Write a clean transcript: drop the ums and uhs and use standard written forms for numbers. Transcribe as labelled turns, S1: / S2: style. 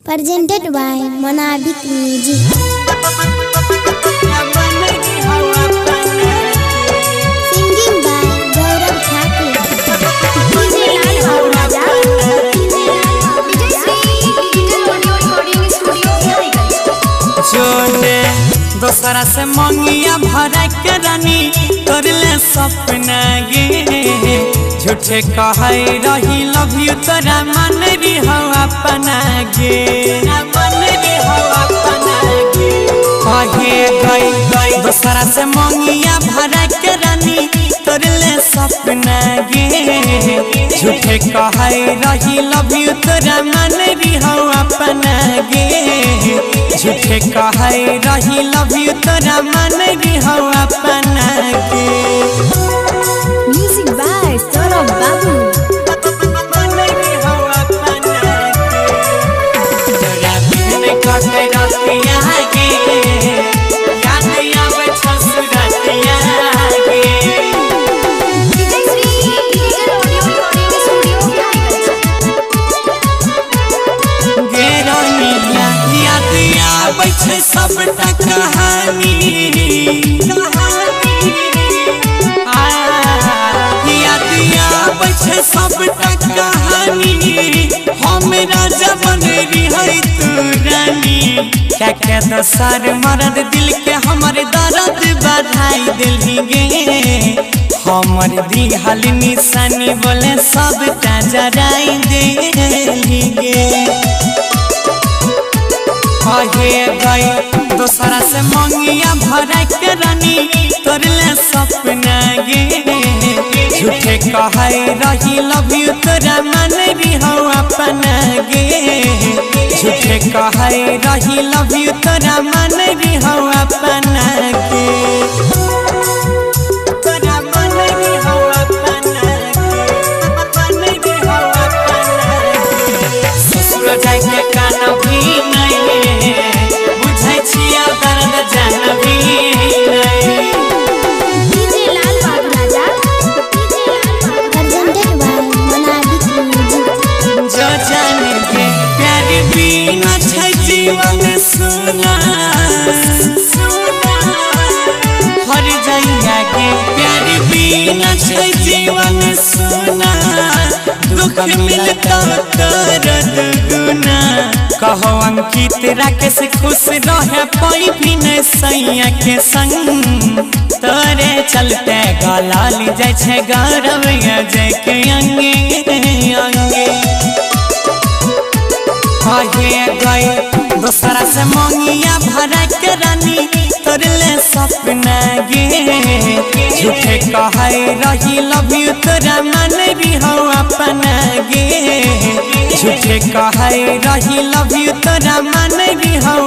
S1: Presented by Monabik Music. Singing by Gaurav Thakur.
S2: जोने दोसरा से मंगिया भरा के रानी तोरले सपना गे झूठे कहै रही लव यू तोरा मन री हो अपना गे मन री हो अपना गे कहे गई दोसरा से मंगिया भरा के रानी तोरले सपना गे झूठे कहै रही लव यू तोरा मन री हो अपना गे झूठे कहै रही लव यू तोरा मन री हो अपना गे
S1: Music by Saurabh Babu.
S2: मन री हो अपना गे तोरा बिन कटे रतिया गे याद आवे ससुरतिया गे गे रनिया याद आवे सबटा कहानी सबटा कहानी हमरा जबन रही तू रानी क्या दोसर मर्द दिल के हमर दर्द बधाई दिल गे हमर दिहल निशानी बोले सबटा जराई दिल गे कहे गई दोसरा से मंगिया भरा के रानी तोरले सपना गे झूठे कहै रही लव यू तोरा मन री हो अपना गे झूठे कहै रही लव यू तोरा मन री हो अपना गे तोरा मन री हो अपना गे मन री हो अपना गे ससुर जाय के कान भी नहीं बुझै छिया दर्द जान भी नहीं जीवन सुना हर जइया के प्यार बिना छै जीवन सुना दुख मिलता दर्द गुना कहो अंकित राकेश खुश रहे पाई भी नहीं सैया के संग तोरे चलते गलाल जाय छै गौरव जय के अंगे अंगे कहे गई दोसरा से मंगिया भरा के रानी तोरले सपना गे झूठे कहै रही लव यू तोरा मन री हो अपना गे झूठे कहै रही लव यू तोरा मन री हो